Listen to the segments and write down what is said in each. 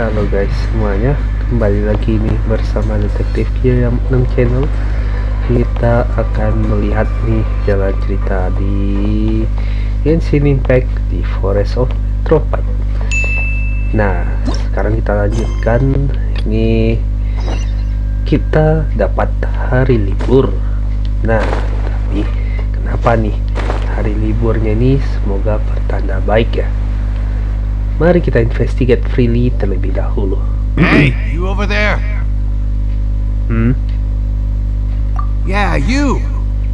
Halo guys semuanya, kembali lagi nih bersama detektif yang 6 channel. Kita akan melihat nih jalan cerita di Genshin Impact di Forest of Meropide. Nah, sekarang kita lanjutkan. Ini kita dapat hari libur. Nah, tapi kenapa nih hari liburnya ini semoga bertanda baik ya. Mari kita investigate freely terlebih dahulu. Hey, you over there? Yeah, you.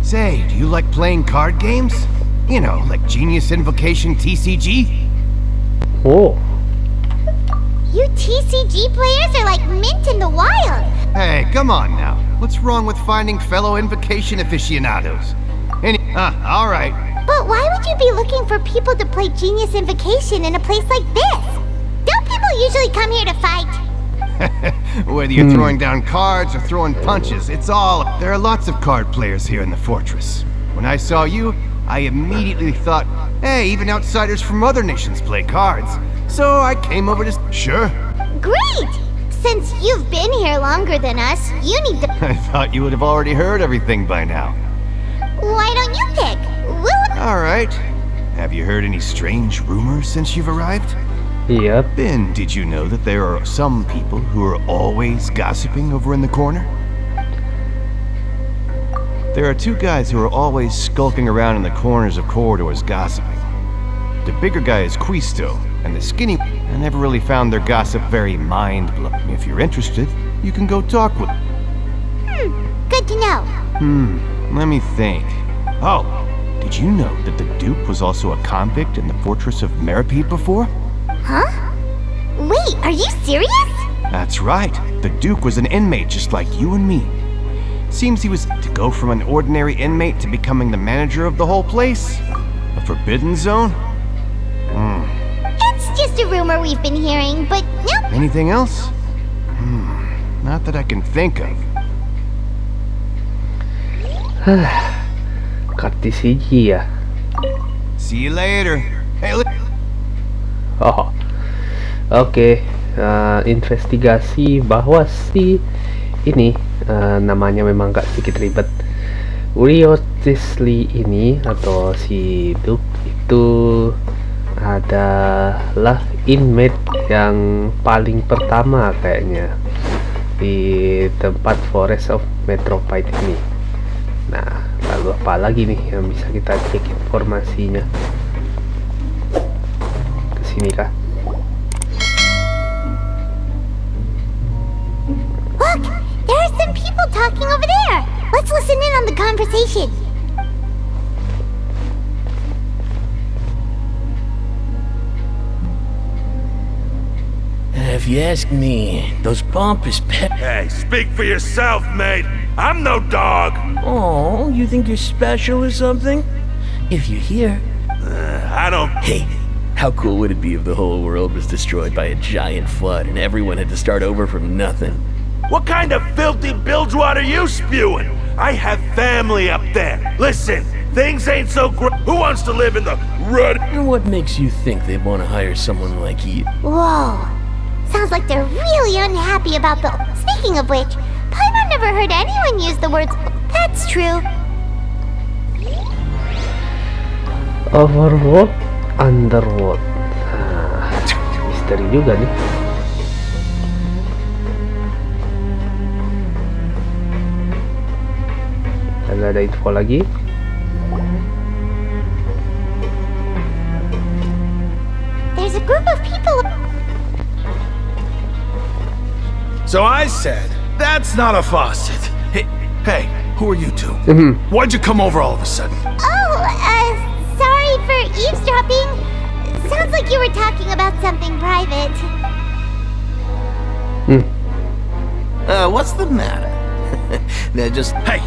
Say, do you like playing card games? You know, like Genius Invocation TCG? Oh, You TCG players are like mint in the wild. Hey, come on now. What's wrong with finding fellow Invocation aficionados? All right. But why would you be looking for people to play Genius Invocation in a place like this? Don't people usually come here to fight? Whether you're throwing down cards or throwing punches, it's all... There are lots of card players here in the fortress. When I saw you, I immediately thought, hey, even outsiders from other nations play cards. So I came over to... Sure. Great! Since you've been here longer than us, you need to... I thought you would have already heard everything by now. Why don't you pick? All right. Have you heard any strange rumors since you've arrived? yep. Ben, did you know that there are some people who are always gossiping over in the corner? There are two guys who are always skulking around in the corners of corridors gossiping. The bigger guy is Quisto, and the skinny... I never really found their gossip very mind-blowing. If you're interested, you can go talk with... Good to know. Let me think. Oh, did you know that the Duke was also a convict in the Fortress of Meropide before? Huh? Wait, are you serious? That's right. The Duke was an inmate just like you and me. Seems he was to go from an ordinary inmate to becoming the manager of the whole place. A forbidden zone? It's just a rumor we've been hearing, but nope. Anything else? Not that I can think of. Kartisiji ya. See you later. Hey, Oh, oke. Investigasi bahwa si ini namanya memang gak sedikit ribet. Wriothesly ini atau si Duke itu adalah inmate yang paling pertama kayaknya di tempat Forest of Meropide ini. Nah, lalu apa lagi nih yang bisa kita cek informasinya? Kesini kah? Look, there are some people talking over there. Let's listen in on the conversation. If you ask me, those pompous Hey, speak for yourself, mate. I'm no dog. Oh, you think you're special or something? If you're here... I don't... Hey, how cool would it be if the whole world was destroyed by a giant flood and everyone had to start over from nothing? What kind of filthy bilgewater are you spewing? I have family up there. Listen, things ain't so great. Who wants to live in the rut? And what makes you think they'd want to hire someone like you? Whoa. Sounds like they're really unhappy about the... Speaking of which, Paimon never heard anyone use the words... That's true. Overworld, underworld. Misteri juga nih. Ada info lagi. There's a group of people... So I said, that's not a faucet. Hey, who are you two? Why'd you come over all of a sudden? Oh, sorry for eavesdropping. Sounds like you were talking about something private. What's the matter? They're just... Hey,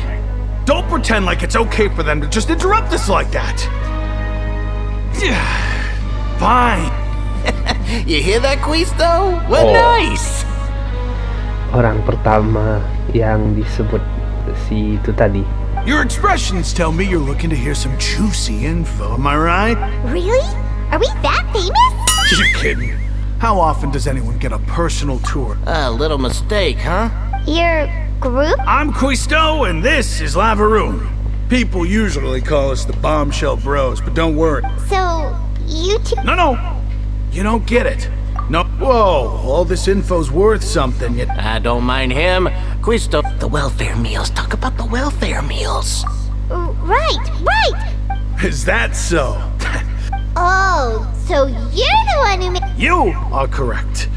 don't pretend like it's okay for them to just interrupt us like that. Fine. You hear that, Quisto? We're nice. Orang pertama yang disebut si itu tadi. Your expressions tell me you're looking to hear some juicy info, am I right? Really? Are we that famous? You kidding? How often does anyone get a personal tour? A little mistake, huh? Your group? I'm Quisto, and this is Lavaroon. People usually call us the Bombshell Bros, but don't worry. So, you two... No, you don't get it. No. Whoa, all this info's worth something, yet. I don't mind him. Quisto. The welfare meals. Talk about the welfare meals. Right. Is that so? Oh, so you're the one who made... You are correct.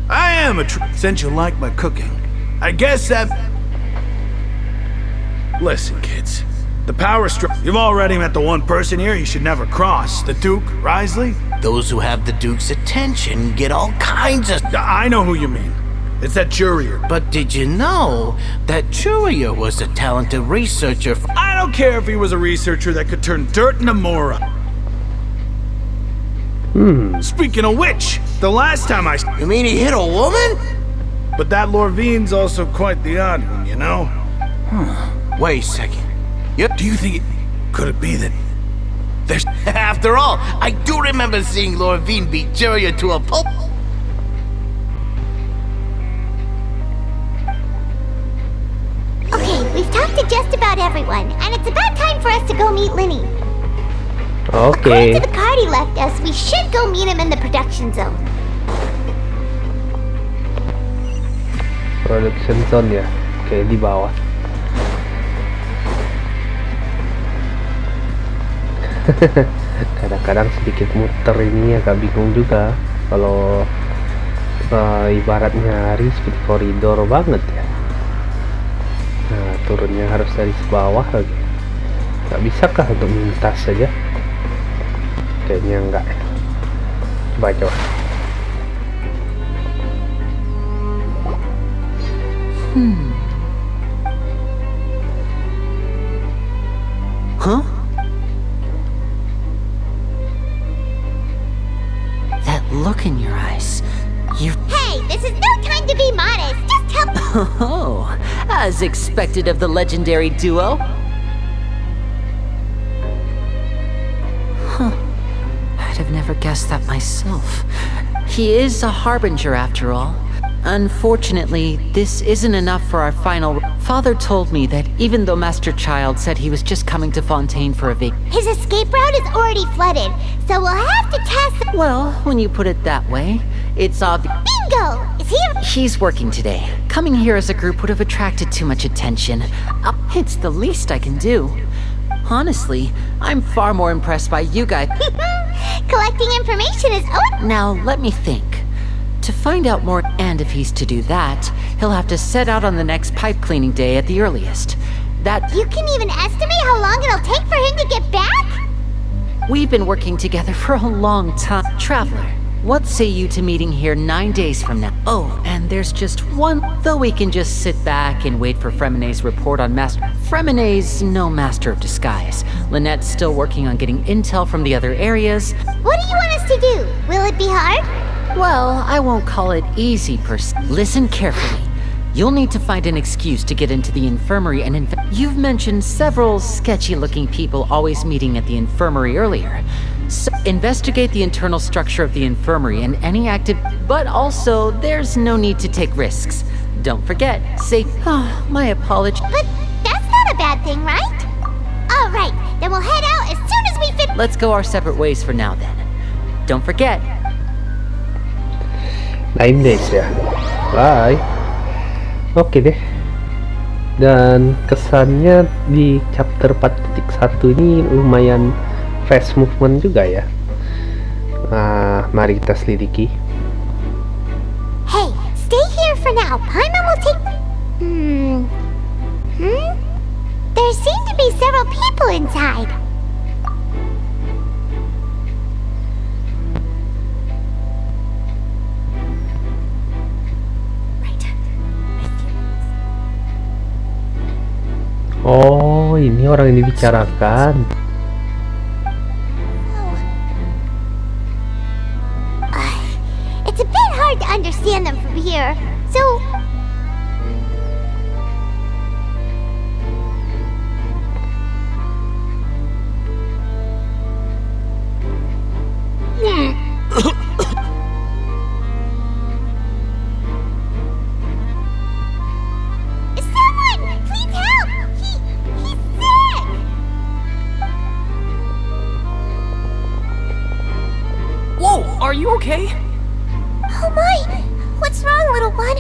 I am since you like my cooking. I guess that... Listen, kids. The power You've already met the one person here you should never cross. The Duke Wriothesly. Those who have the Duke's attention get all kinds of... I know who you mean. It's that Jurier. But did you know that Jurier was a talented researcher? I don't care if he was a researcher that could turn dirt into mora. Speaking of which, the last time I... You mean he hit a woman? But that Lorvine's also quite the odd one, you know? Wait a second. Do you think could it be that there's... After all, I do remember seeing Lorvine beat Jurier to a pulp. Okay, we've talked to just about everyone, and it's about time for us to go meet Linny. According Oke. to the card he left us, we should go meet him in the production zone. Production zone ya. Oke, di bawah. Kadang-kadang sedikit muter ini agak bingung juga kalau ibaratnya hari seperti koridor banget ya. Nah, turunnya harus dari bawah lagi. Nggak bisakah untuk mintas saja? Kayaknya enggak ya. Coba. Huh? That look in your eyes. Hey, this is no time to be modest. Just tell... Oh, as expected of the legendary duo. Huh. I'd have never guessed that myself. He is a harbinger after all. Unfortunately, this isn't enough for our final... Father told me that even though Master Child said he was just coming to Fontaine for a vacation... His escape route is already flooded, so we'll have to test... Well, when you put it that way, it's obvious... Bingo! Is he... He's working today. Coming here as a group would have attracted too much attention. It's the least I can do. Honestly, I'm far more impressed by you guys. Collecting information is... Now, let me think. To find out more, and if he's to do that, he'll have to set out on the next pipe cleaning day at the earliest. That... You can even estimate how long it'll take for him to get back? We've been working together for a long time. Traveler, what say you to meeting here 9 days from now? Oh, and there's just one... Though we can just sit back and wait for Fremonet's report on Master... Fremonet's no master of disguise. Lynette's still working on getting intel from the other areas. What do you want us to do? Will it be hard? Well, I won't call it easy per se. Listen carefully. You'll need to find an excuse to get into the infirmary and You've mentioned several sketchy-looking people always meeting at the infirmary earlier. So investigate the internal structure of the infirmary and any active... But also, there's no need to take risks. Don't forget, safe... my apologies. But that's not a bad thing, right? All right, then we'll head out as soon as we fit... Let's go our separate ways for now then. Don't forget. 9 days ya. Bye. Oke deh. Dan kesannya di chapter 4.1 ini lumayan fast movement juga ya. Nah, mari kita selidiki. Hey, stay here for now. Paimon will take... There seem to be several people inside. Oh, ini orang yang dibicarakan. It's a bit hard to understand them from here, so... you okay? Oh my! What's wrong, little one?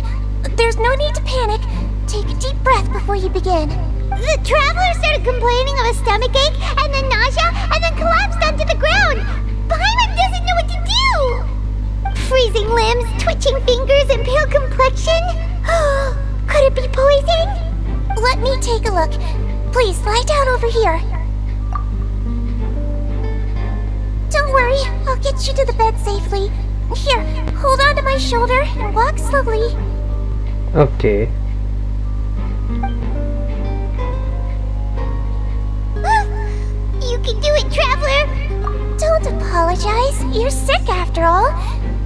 There's no need to panic. Take a deep breath before you begin. The traveler started complaining of a stomachache, and then nausea, and then collapsed onto the ground. Paimon doesn't know what to do! Freezing limbs, twitching fingers, and pale complexion? Could it be poison? Let me take a look. Please, lie down over here. Don't worry, I'll get you to the bed safely. Here, hold on to my shoulder and walk slowly. Oke. You can do it, traveler! Don't apologize. You're sick after all.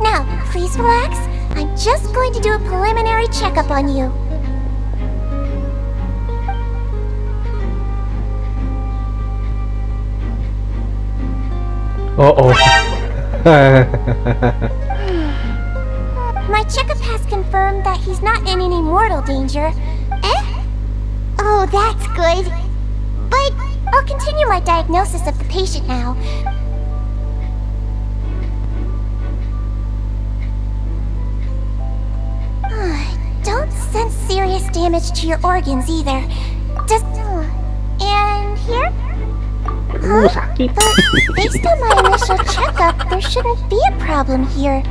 Now, please relax. I'm just going to do a preliminary checkup on you. Oh. My checkup has confirmed that he's not in any mortal danger. Eh? Oh, that's good. But I'll continue my diagnosis of the patient now. Don't sense serious damage to your organs either. Just... And here? Sakit. But based on my initial checkup, there shouldn't be a problem here.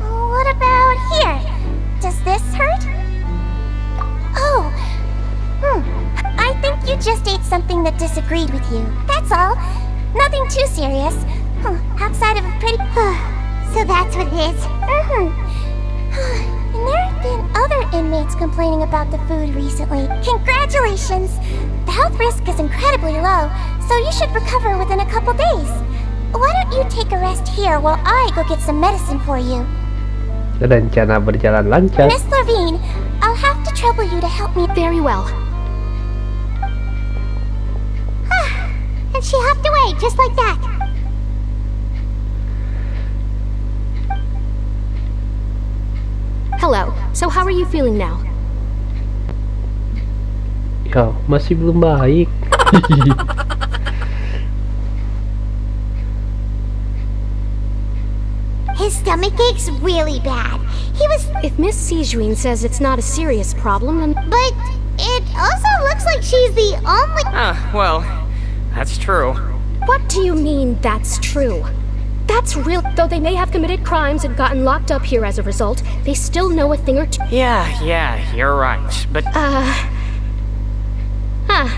What about here? Does this hurt? Oh. I think you just ate something that disagreed with you. That's all. Nothing too serious. Outside of a pretty... So that's what it is? And there have been other inmates complaining about the food recently. Congratulations! The health risk is incredibly low, so you should recover within a couple days. Why don't you take a rest here while I go get some medicine for you? Rencana berjalan lancar. Miss Levine, I'll have to trouble you to help me. Very well. And she hopped away just like that. Hello. So how are you feeling now? Ya, masih belum baik. His stomach ache's really bad. He was... If Miss Sijuin says it's not a serious problem, then... But it also looks like she's the only... Well, that's true. What do you mean, that's true? That's real. Though they may have committed crimes and gotten locked up here as a result, they still know a thing or two. Yeah, you're right. But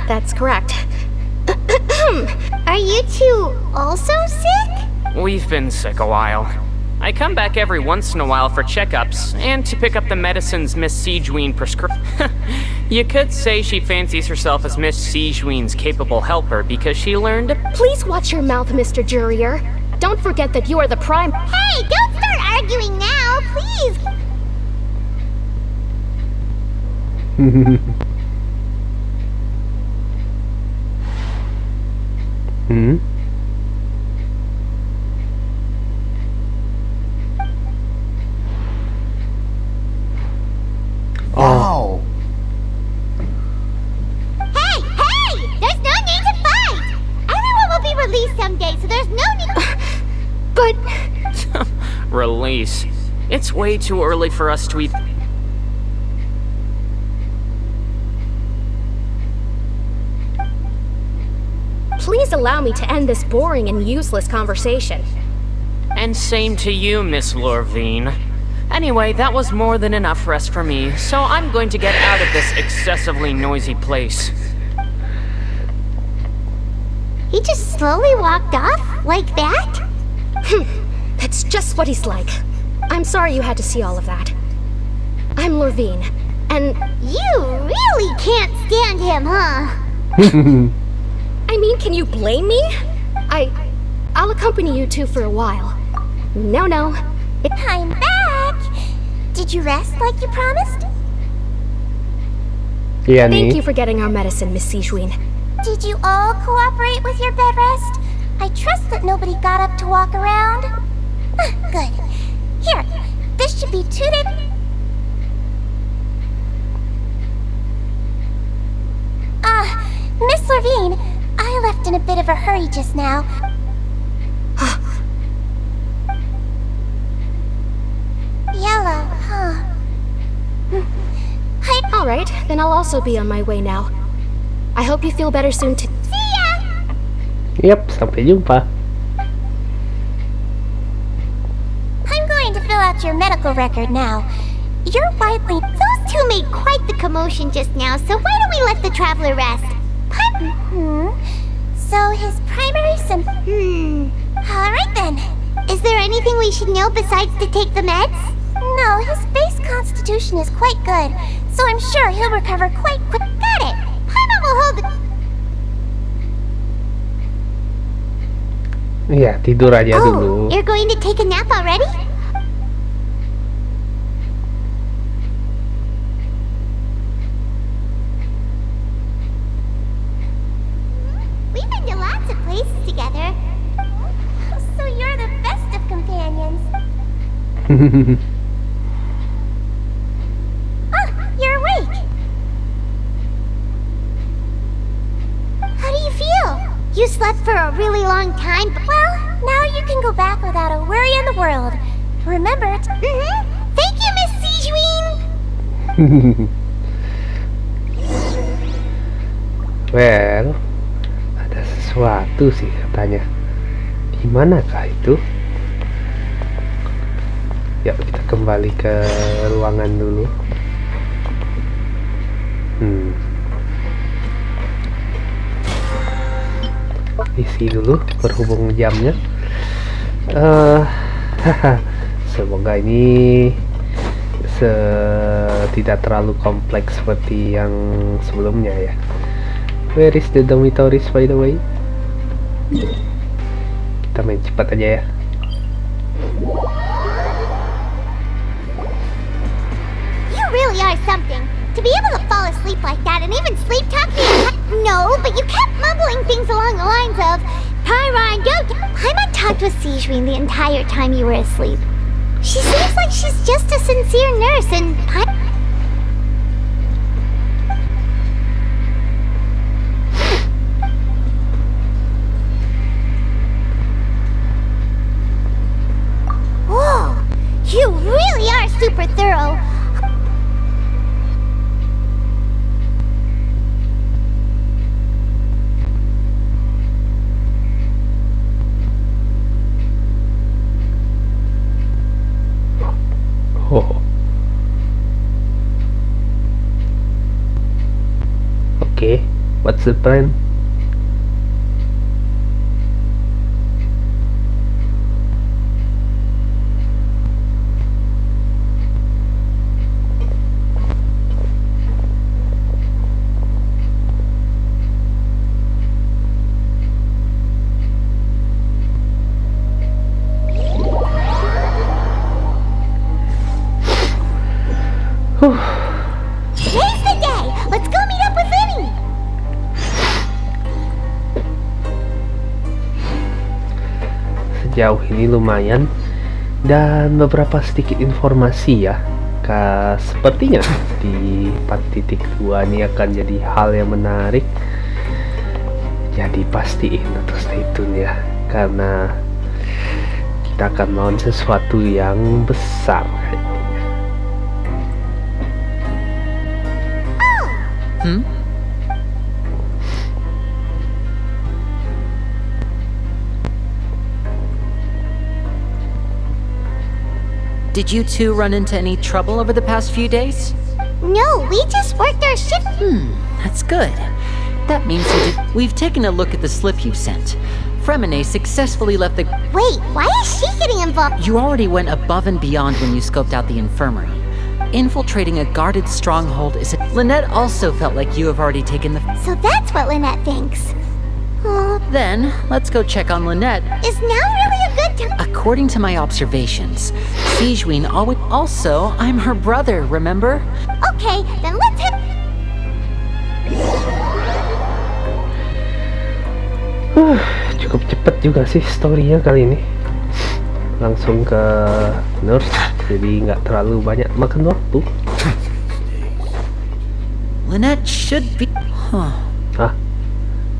that's correct. Are you two also sick? we've been sick a while. I come back every once in a while for checkups and to pick up the medicines Miss Sijuin prescribed. You could say she fancies herself as Miss Sijuin's capable helper because she learned to... Please watch your mouth, Mr. Jurrier. Don't forget that you are the prime... Hey, don't start arguing now, please! Oh. Hey! There's no need to fight! Everyone will be released someday, so there's no need... But... Release. It's way too early for us to eat... Please allow me to end this boring and useless conversation. And same to you, Miss Lorvine. Anyway, that was more than enough rest for me, so I'm going to get out of this excessively noisy place. He just slowly walked off? Like that? That's just what he's like. I'm sorry you had to see all of that. I'm Lorvine, and... You really can't stand him, huh? I mean, can you blame me? I'll accompany you two for a while. No. I'm back! Did you rest like you promised? Iya Thank nih. you for getting our medicine, Miss Sijuin. Did you all cooperate with your bed rest? I trust that nobody got up to walk around. Good. Here, this should be 2 days... Miss Levine, I left in a bit of a hurry just now. Alright, then I'll also be on my way now. I hope you feel better soon too. See ya! Yap, sampai jumpa. I'm going to fill out your medical record now. You're widely... Those two made quite the commotion just now, so why don't we let the traveler rest? So his primary Alright then. Is there anything we should know besides to take the meds? No, his base constitution is quite good, so I'm sure he'll recover quite quick. Got it! Paimon will hold the... Iya, tidur aja dulu. You're going to take a nap already? We've been to lots of places together. So you're the best of companions. You're awake. How do you feel? You slept for a really long time, but... Well, now you can go back without a worry in the world. Remember to... Thank you, Miss Sijuin! Well, ada sesuatu sih katanya. Di manakah itu? Yuk kita kembali ke ruangan dulu. Isi dulu berhubung jamnya. Semoga ini tidak terlalu kompleks seperti yang sebelumnya ya. Where is the dormitories by the way? Kita main cepat aja ya. You really are something. To be able to fall asleep like that and even sleep talk me. No, but you kept mumbling things along the lines of Pyron, go. Paimon talked with Sijuin the entire time you were asleep. She seems like she's just a sincere nurse and Whoa, you really are super thorough. Oh. Okay, what's the plan? Today's the day! Let's go meet up with Vinny! Sejauh ini lumayan. Dan beberapa sedikit informasi ya. Sepertinya di 4.2 ini akan jadi hal yang menarik. Jadi pastiin atau stay tune ya. Karena kita akan melawan sesuatu yang besar. Did you two run into any trouble over the past few days? No, we just worked our shift. That's good. That means we've taken a look at the slip you sent. Fremine successfully left the... Wait, why is she getting involved? You already went above and beyond when you scoped out the infirmary. Infiltrating a guarded stronghold is Lynette also felt like you have already taken the... So that's what Lynette thinks. Then, let's go check on Lynette. Is now really a good time? According to my observations, Sijuin always... Also, I'm her brother, remember? Okay, then let's hit... Cukup cepat juga sih story-nya kali ini. Langsung ke nurse, jadi nggak terlalu banyak makan waktu. Lynette should be...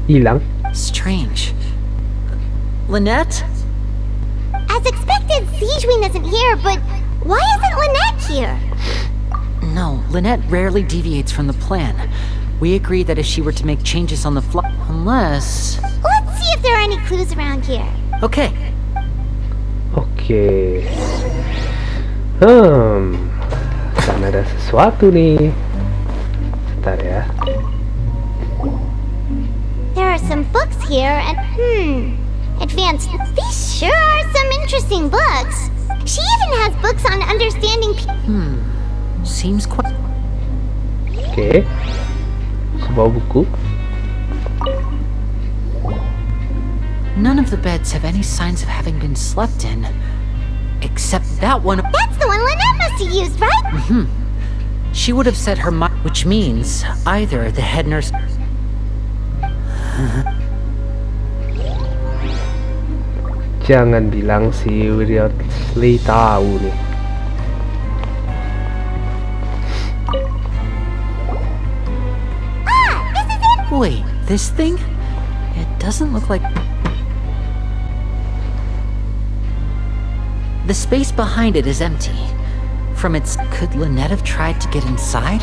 Hilang. Strange. Lynette? As expected, Sijuin isn't here, but why isn't Lynette here? No, Lynette rarely deviates from the plan. We agreed that if she were to make changes on the fly, unless... Let's see if there are any clues around here. Okay. Oke. Kan ada sesuatu nih. Bentar ya. There are some books here and advanced. These sure are some interesting books. She even has books on understanding Seems quite... Oke. Sebuah buku. None of the beds have any signs of having been slept in. Except that one. That's the one Lynette must have used, right? She would have said her mind, which means either the head nurse... Jangan bilang si Wriothesly tahu nih. This is it! Wait, this thing? It doesn't look like... The space behind it is empty. From its... Could Lynette have tried to get inside?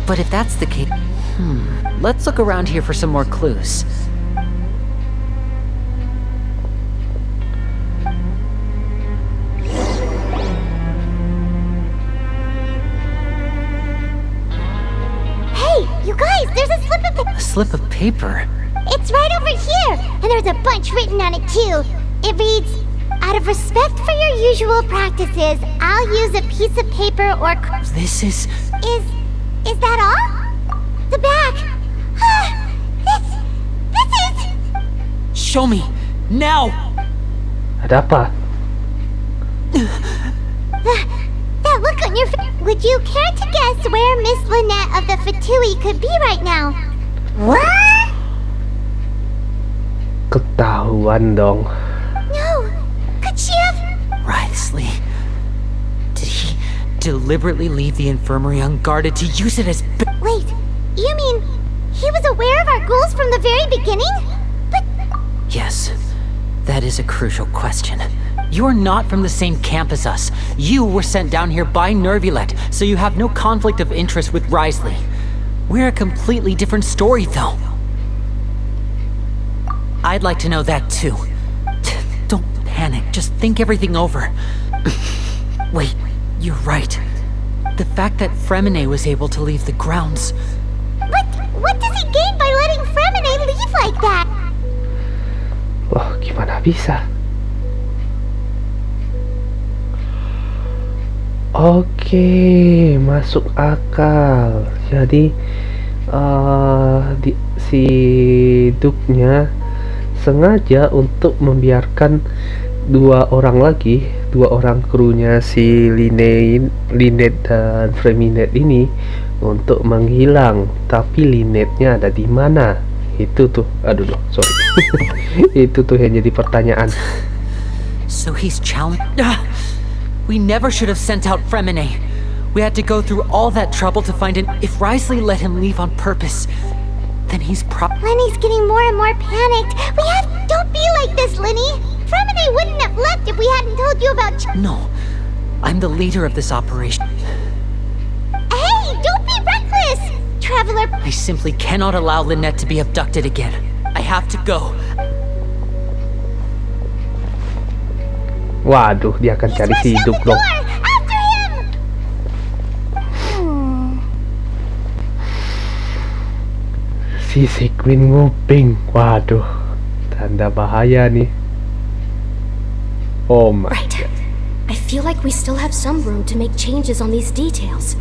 But if that's the case... Let's look around here for some more clues. Hey, you guys, there's a slip of A slip of paper? It's right over here, and there's a bunch written on it too. It reads, "Out of respect for your usual practices, I'll use a piece of paper or This is... Is that all? The back. This is... Show me! Now! Ada apa? That look on your face. Would you care to guess where Miss Lynette of the Fatui could be right now? What? Ketahuan dong. No. Could she have... Wriothesly. Did he deliberately leave the infirmary unguarded to use it as... Wait, you mean he was aware of our goals from the very beginning? But... Yes, that is a crucial question. You're not from the same camp as us. You were sent down here by Nervulet, so you have no conflict of interest with Wriothesly. We're a completely different story, though. I'd like to know that, too. Don't panic, just think everything over. Wait, you're right. The fact that Fremine was able to leave the grounds... What does he gain by letting Fremine leave like that? Wah, gimana bisa? Oke, masuk akal. Jadi si Duke-nya sengaja untuk membiarkan dua orang krunya si Lynette dan Fremine ini untuk menghilang. Tapi Lynette-nya ada di mana? Itu tuh, sorry. Itu tuh yang jadi pertanyaan. So he's challenged. We never should have sent out Fremine. We had to go through all that trouble to find an... If Wriothesly let him leave on purpose, then he's Lenny's getting more and more panicked. Don't be like this, Lenny. Fremine wouldn't have left if we hadn't told you about... No, I'm the leader of this operation. Hey, don't be reckless! Traveler... I simply cannot allow Lynette to be abducted again. I have to go. Waduh, dia akan cari si Duke dong. After him! Si Sigwin nguping. Waduh, tanda bahaya nih. Oh my Right. I feel like we still have some room to make changes on these details.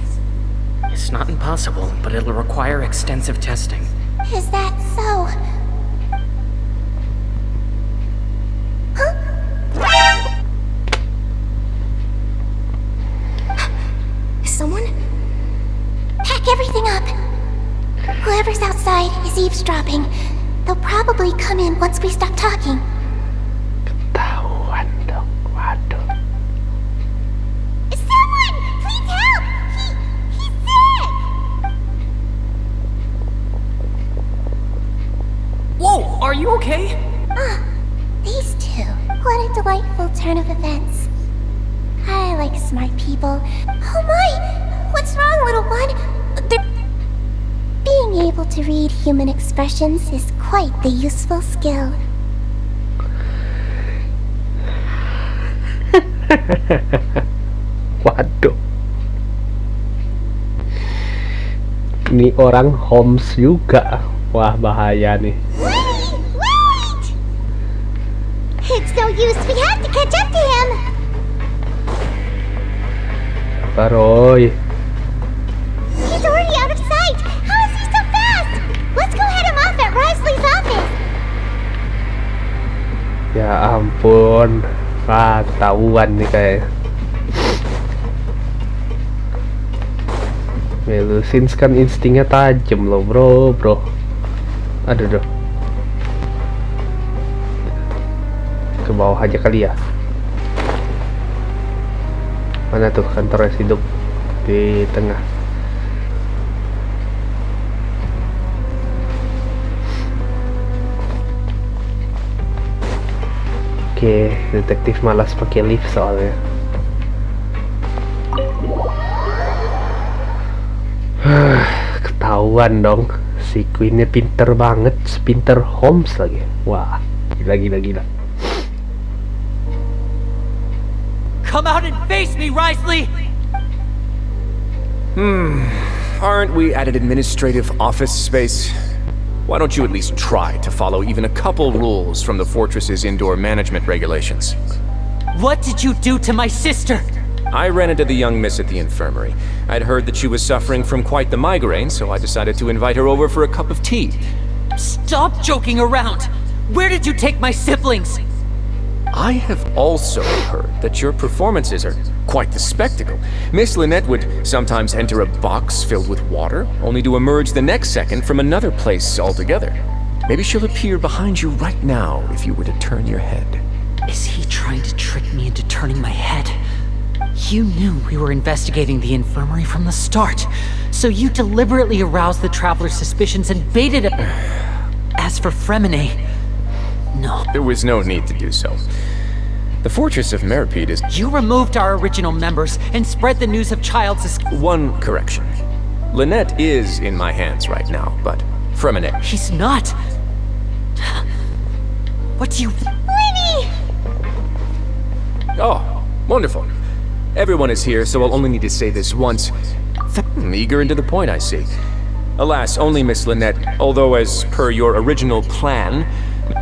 It's not impossible, but it'll require extensive testing. Is that so? Huh? Someone? Pack everything up. Whoever's outside is eavesdropping. They'll probably come in once we stop talking. Ketahuan dong. Waduh. Someone! Please help! He's sick! Whoa, are you okay? These two. What a delightful turn of events. I like smart people. Oh my! What's wrong, little one? Being able to read human expressions is quite the useful skill. Waduh. Ini orang Holmes juga. Wah, bahaya nih. Wait! It's no use. We have to catch up to him. Baroy. He's already out of sight. How is he so fast? Let's go head him off at Wriothesly's office. Ya ampun. Wah, ketahuan nih kayak. Melusins kan instingnya tajam loh, bro. Aduh. Ke bawah aja kali ya. Mana tuh kantor Residuk? Di tengah. Oke, detektif malas pakai lift soalnya. Ketahuan dong, si Queennya pinter banget, pinter Holmes lagi. Wah, gila. Come out and face me, Wriothesly! Aren't we at an administrative office space? Why don't you at least try to follow even a couple rules from the fortress's indoor management regulations? What did you do to my sister? I ran into the young miss at the infirmary. I'd heard that she was suffering from quite the migraine, so I decided to invite her over for a cup of tea. Stop joking around! Where did you take my siblings? I have also heard that your performances are quite the spectacle. Miss Lynette would sometimes enter a box filled with water, only to emerge the next second from another place altogether. Maybe she'll appear behind you right now if you were to turn your head. Is he trying to trick me into turning my head? You knew we were investigating the infirmary from the start, so you deliberately aroused the traveler's suspicions and baited it. As for Fremine, no. There was no need to do so. The Fortress of Meropide is... You removed our original members and spread the news of Childe's escape. One correction. Lynette is in my hands right now, but Fremine... He's not. What do you... Lenny! Oh, wonderful. Everyone is here, so I'll only need to say this once. Eager and to the point, I see. Alas, only Miss Lynette, although as per your original plan...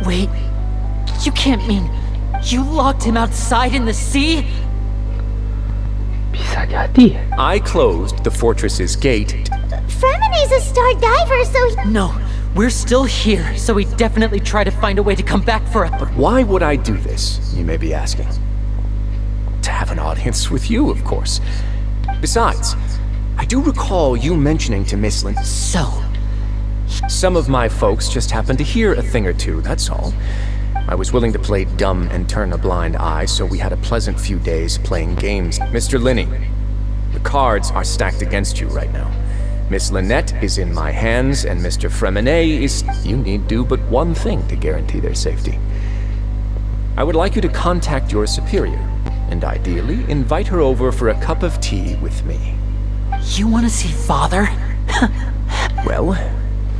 Wait, you can't mean you locked him outside in the sea? Bisa jadi. I closed the fortress's gate. Fremine's a star diver, so No, we're still here, so we definitely try to find a way to come back for But why would I do this, you may be asking? To have an audience with you, of course. Besides, I do recall you mentioning to Miss Lynn... So? Some of my folks just happened to hear a thing or two, that's all. I was willing to play dumb and turn a blind eye, so we had a pleasant few days playing games. Mr. Linney, the cards are stacked against you right now. Miss Lynette is in my hands, and Mr. Fremine is... You need do but one thing to guarantee their safety. I would like you to contact your superior, and ideally invite her over for a cup of tea with me. You want to see Father? Well,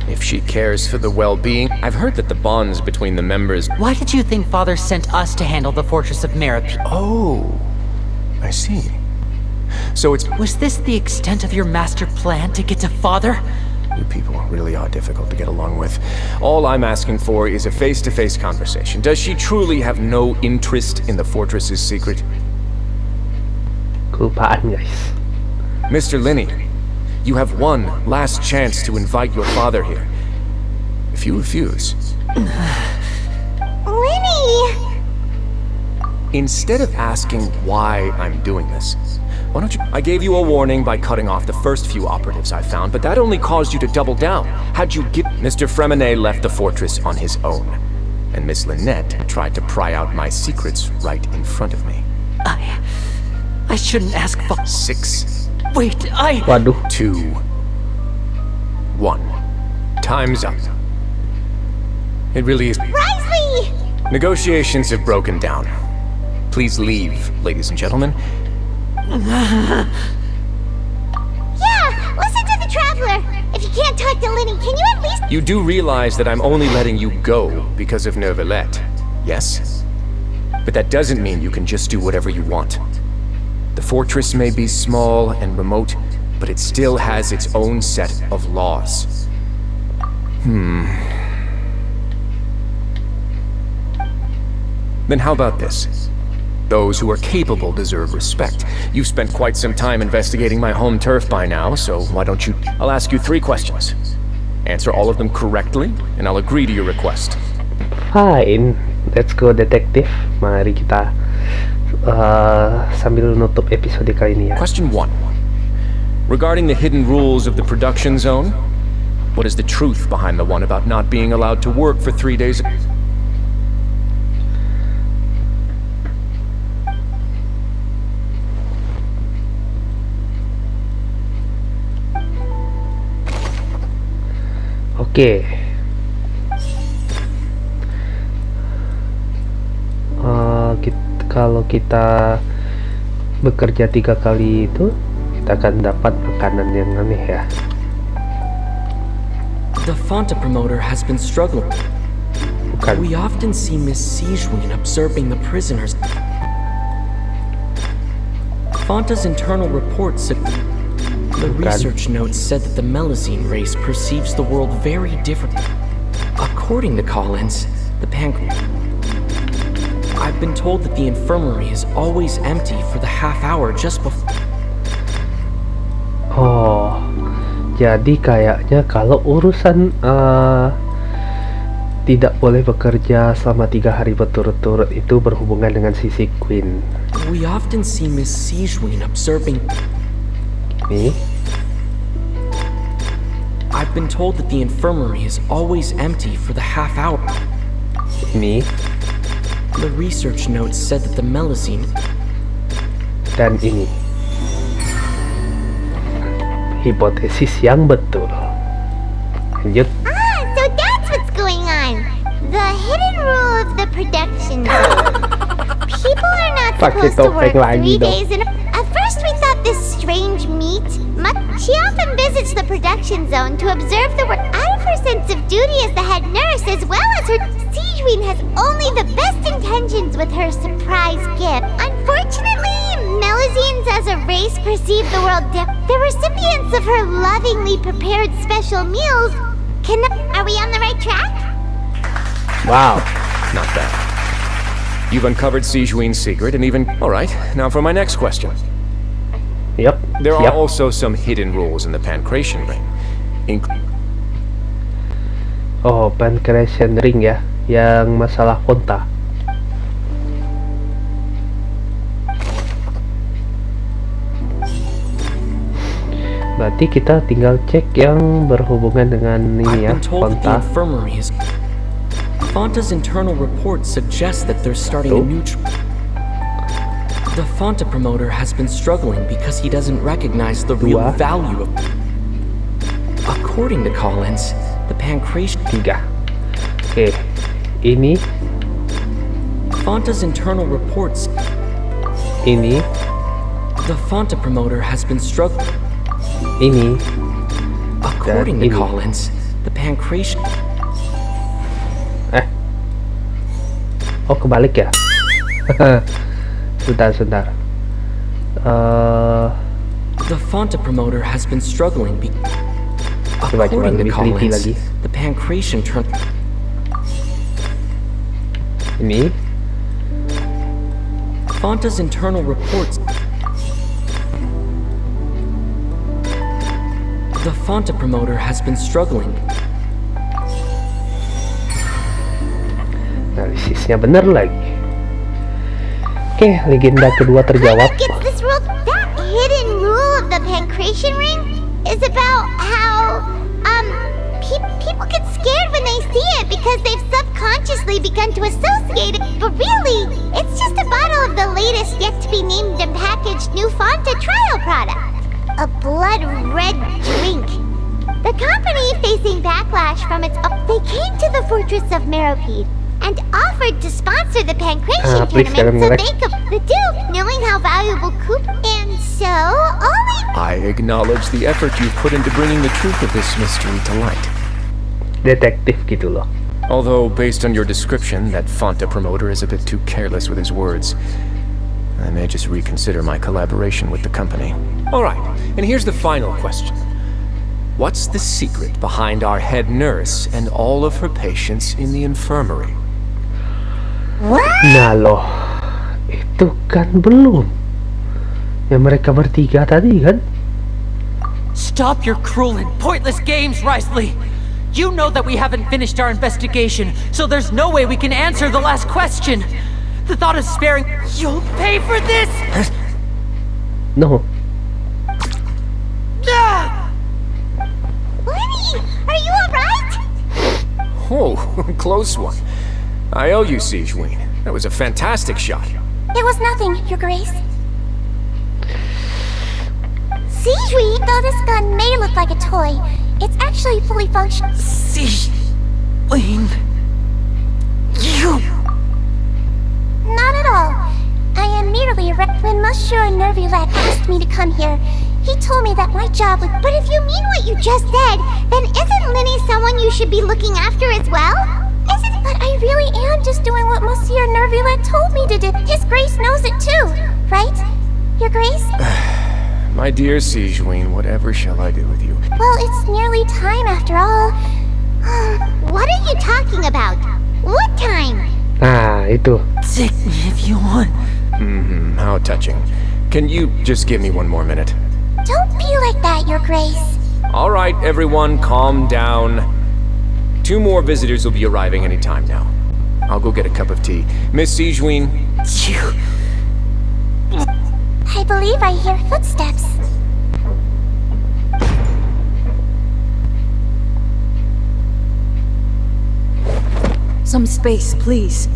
if she cares for the well-being... I've heard that the bonds between the members... Why did you think Father sent us to handle the Fortress of Meropide? Oh, I see. So it's... Was this the extent of your master plan to get to Father? You people really are difficult to get along with. All I'm asking for is a face-to-face conversation. Does she truly have no interest in the fortress's secret? Kelupaan, guys. Mr. Linney, you have one last chance to invite your father here. If you refuse... Lenny! Instead of asking why I'm doing this, why don't you... I gave you a warning by cutting off the first few operatives I found, but that only caused you to double down. Had you give... Mr. Fremine left the fortress on his own, and Miss Lynette tried to pry out my secrets right in front of me. I shouldn't ask for... 6... Wait, Waduh. 2... 1. Time's up. It really is... Wriothesly! Negotiations have broken down. Please leave, ladies and gentlemen. can't talk to Lenny. Can you at least... You do realize that I'm only letting you go because of Neuvillette, yes? But that doesn't mean you can just do whatever you want. The fortress may be small and remote, but it still has its own set of laws. Then how about this? Those who are capable deserve respect. You've spent quite some time investigating my home turf by now, so why don't you... I'll ask you 3 questions. Answer all of them correctly, and I'll agree to your request. Fine, let's go detektif. Mari kita sambil nutup episode kali ini ya. Question 1. Regarding the hidden rules of the production zone, what is the truth behind the one about not being allowed to work for 3 days? Oke. Kalau kita bekerja 3 kali itu, kita akan dapat makanan yang aneh ya. The Fonta promoter has been struggling. Bukan. We often see Miss Sigewin observing the prisoners. Fonta's internal reports. The research notes said that the Melusine race perceives the world very different. According to Collins, the I've been told that the infirmary is always empty for the half hour just before. Oh, jadi kayaknya kalau urusan tidak boleh bekerja selama 3 hari berturut-turut itu berhubungan dengan sisi Queen. We often see Miss Sigewin observing. Ini. I've been told that the infirmary is always empty for the half hour. Ini. The research notes said that the Melusine. Dan ini. Hipotesis yang betul. Lanjut. So that's what's going on. The hidden rule of the production zone. People are not supposed to work 3 days in a... At first we thought this strange meat... She often visits the production zone to observe the work out of her sense of duty as the head nurse, as well as her... Sigewin has only the best intentions with her surprise gift. Unfortunately, Melusines as a race perceive the world The recipients of her lovingly prepared special meals Are we on the right track? Wow, not bad. You've uncovered Sigewin's secret and even... Alright, now for my next question. Yep. There are also some hidden rules in the Pancration Ring. Oh, Pancration Ring ya, yang masalah Fonta. Berarti kita tinggal cek yang berhubungan dengan ini ya, Fonta. Fonta's internal reports suggest that they're starting a new The Fonta promoter has been struggling because he doesn't recognize the real value of... According to Collins, the Pancration... 3. Oke, ini. Fonta's internal reports... Ini. The Fonta promoter has been struggling... Ini. According to Collins, the Pancration... Oh, kebalik ya? Sebentar. The Fonta promoter has been struggling coba according to lebih teliti Collins, lagi. the Pancration turn... Ini. Fonta's internal reports... The Fonta promoter has been struggling. Analisisnya bener lagi. Oke, legenda kedua terjawab. That hidden rule of the Pancration Ring is about how people get scared when they see it because they've subconsciously begun to associate it, but really, it's just a bottle of the latest yet to be named and packaged new Fonta trial product. A blood red drink. The company, facing backlash from its... They came to the Fortress of Meropide and offered to sponsor the pancration please tournament jangan so ngelek. they could. The Duke, knowing how valuable Coop, and so all we. I acknowledge the effort you've put into bringing the truth of this mystery to light. Detektif gitu loh. Although, based on your description, that Fanta promoter is a bit too careless with his words. I may just reconsider my collaboration with the company. Alright, and here's the final question. What's the secret behind our head nurse and all of her patients in the infirmary? Nah loh, itu kan belum. Yang mereka bertiga tadi kan? Stop your cruel and pointless games, Wriothesly! You know that we haven't finished our investigation, so there's no way we can answer the last question. The thought of sparing... You'll pay for this! No. Lenny, are you alright? Oh, close one. I owe you, Siegeween. That was a fantastic shot. It was nothing, Your Grace. Siegeween, though this gun may look like a toy, it's actually fully functional. Siegeween... You... Not at all. I am merely a when Monsieur Nervulette asked me to come here, he told me that my job would... But if you mean what you just said, then isn't Lenny someone you should be looking after as well? Isn't... But I really am just doing what Monsieur Nervulette told me to do. His Grace knows it too, right? Your Grace? My dear Siegeween, whatever shall I do with you? Well, it's nearly time after all. What are you talking about? What time? Nah, itu. Take me if you want. How touching. Can you just give me one more minute? Don't be like that, Your Grace. Alright, everyone, calm down. 2 more visitors will be arriving any time now. I'll go get a cup of tea. Miss Siegeween? You... I believe I hear footsteps. Some space, please.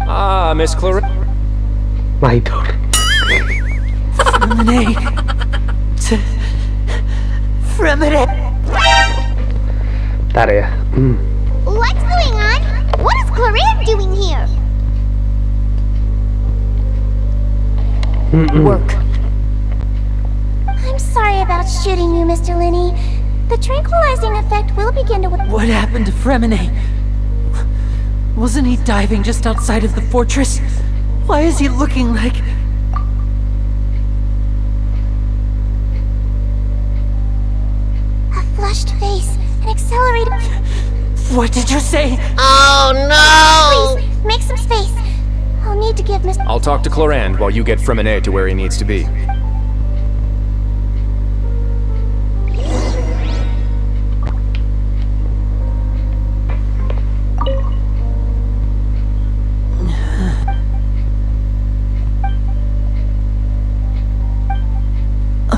Ah, Miss Clarissa. My door. Fremine... Fremine... Bentar ya. What's going on? What is Clarin doing here? Work. I'm sorry about shooting you, Mr. Linney. The tranquilizing effect will begin to... What happened to Fremine? Wasn't he diving just outside of the fortress? Why is he looking like... A flushed face, an accelerated... What did you say? Please, make some space. I'll need to give Mr. I'll talk to Clorand while you get Fremine to where he needs to be.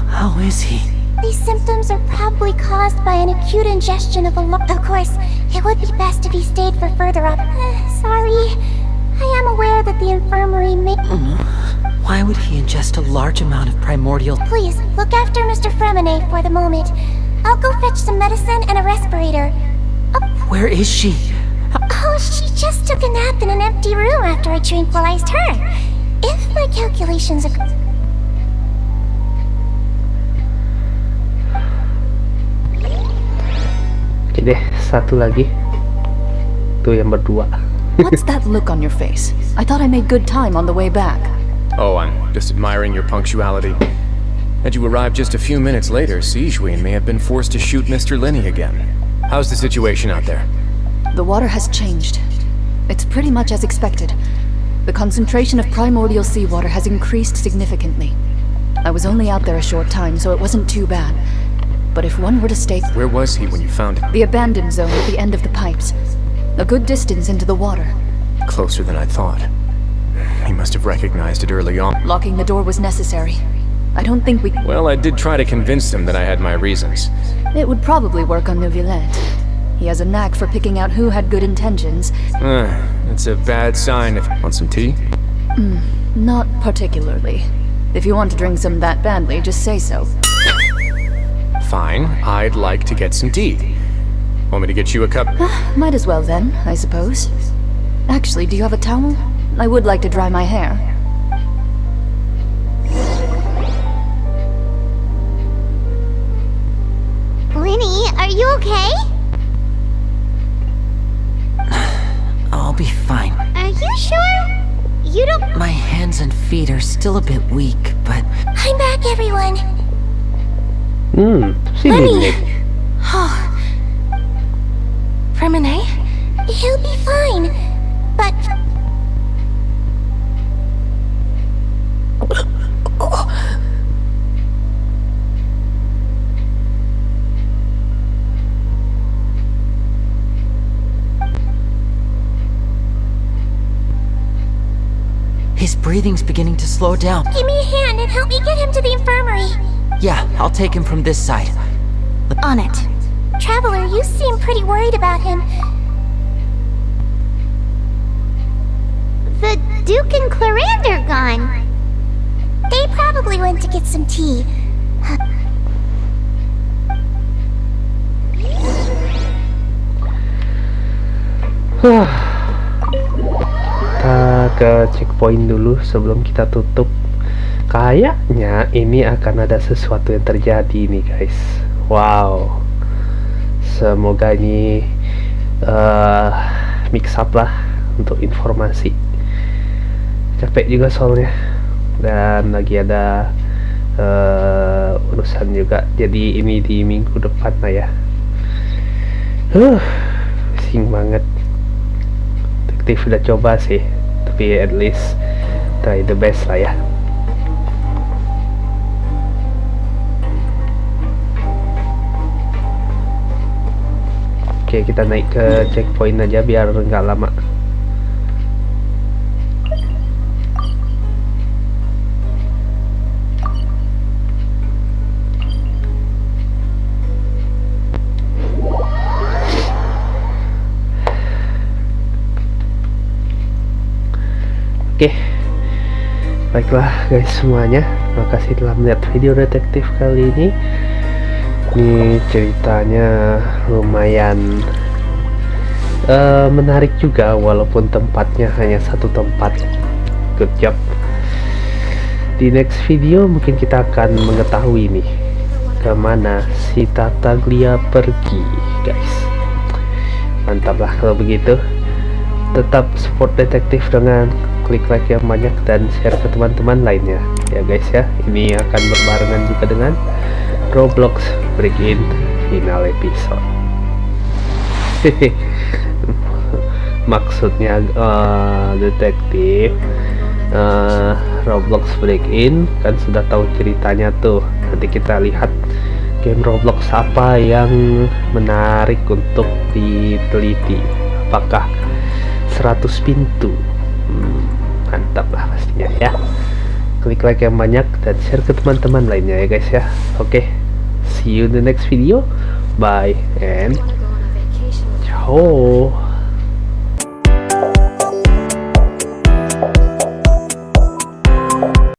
How is he? These symptoms are probably caused by an acute ingestion of a lot. Of course, it would be best if he stayed for further up. Sorry. I am aware that the infirmary may... Why would he ingest a large amount of primordial... Please, look after Mr. Fremine for the moment. I'll go fetch some medicine and a respirator. Where is she? Oh, she just took a nap in an empty room after I tranquilized her. If my calculations are... Oke deh, satu lagi. Tuh yang berdua. What's that look on your face? I thought I made good time on the way back. Oh, I'm just admiring your punctuality. Had you arrived just a few minutes later, Siegeween may have been forced to shoot Mr. Linney again. How's the situation out there? The water has changed. It's pretty much as expected. The concentration of primordial seawater has increased significantly. I was only out there a short time, so it wasn't too bad. But if one were to stay... Where was he when you found him? The abandoned zone at the end of the pipes. A good distance into the water. Closer than I thought. He must have recognized it early on. Locking the door was necessary. I don't think we... Well, I did try to convince him that I had my reasons. It would probably work on Neuvillette. He has a knack for picking out who had good intentions. It's a bad sign if... Want some tea? Not particularly. If you want to drink some that badly, just say so. Fine, I'd like to get some tea. Want me to get you a cup? Might as well then, I suppose. Actually, do you have a towel? I would like to dry my hair. Linny, are you okay? I'll be fine. Are you sure? You don't... My hands and feet are still a bit weak, but... I'm back, everyone. Sini. Oh. Remine? He'll be fine. But... His breathing's beginning to slow down. Give me a hand and help me get him to the infirmary. Yeah, I'll take him from this side. On it. Traveler, you seem pretty worried about him. The Duke and Clarande are gone. They probably went to get some tea. Kita ke checkpoint dulu sebelum kita tutup. Kayaknya ini akan ada sesuatu yang terjadi nih guys. Wow, semoga ini mix up lah untuk informasi. Capek juga soalnya, dan lagi ada urusan juga. Jadi ini di minggu depan lah ya. Pusing banget. Detektif udah coba sih, tapi at least try the best lah ya. Oke, kita naik ke checkpoint aja biar nggak lama. Oke, baiklah guys semuanya, makasih telah melihat video detektif kali ini. Ini ceritanya lumayan menarik juga, walaupun tempatnya hanya satu tempat. Good job. Di next video mungkin kita akan mengetahui nih kemana si Tartaglia pergi guys. Mantap lah kalau begitu. Tetap support detektif dengan klik like yang banyak dan share ke teman-teman lainnya ya guys ya. Ini akan berbarengan juga dengan Roblox Break-in final episode. Maksudnya detektif Roblox Break-in kan sudah tahu ceritanya tuh. Nanti kita lihat game Roblox apa yang menarik untuk diteliti. Apakah 100 pintu? Mantap lah pastinya ya. Klik like yang banyak dan share ke teman-teman lainnya ya guys ya. Oke, see you in the next video. Bye and ciao.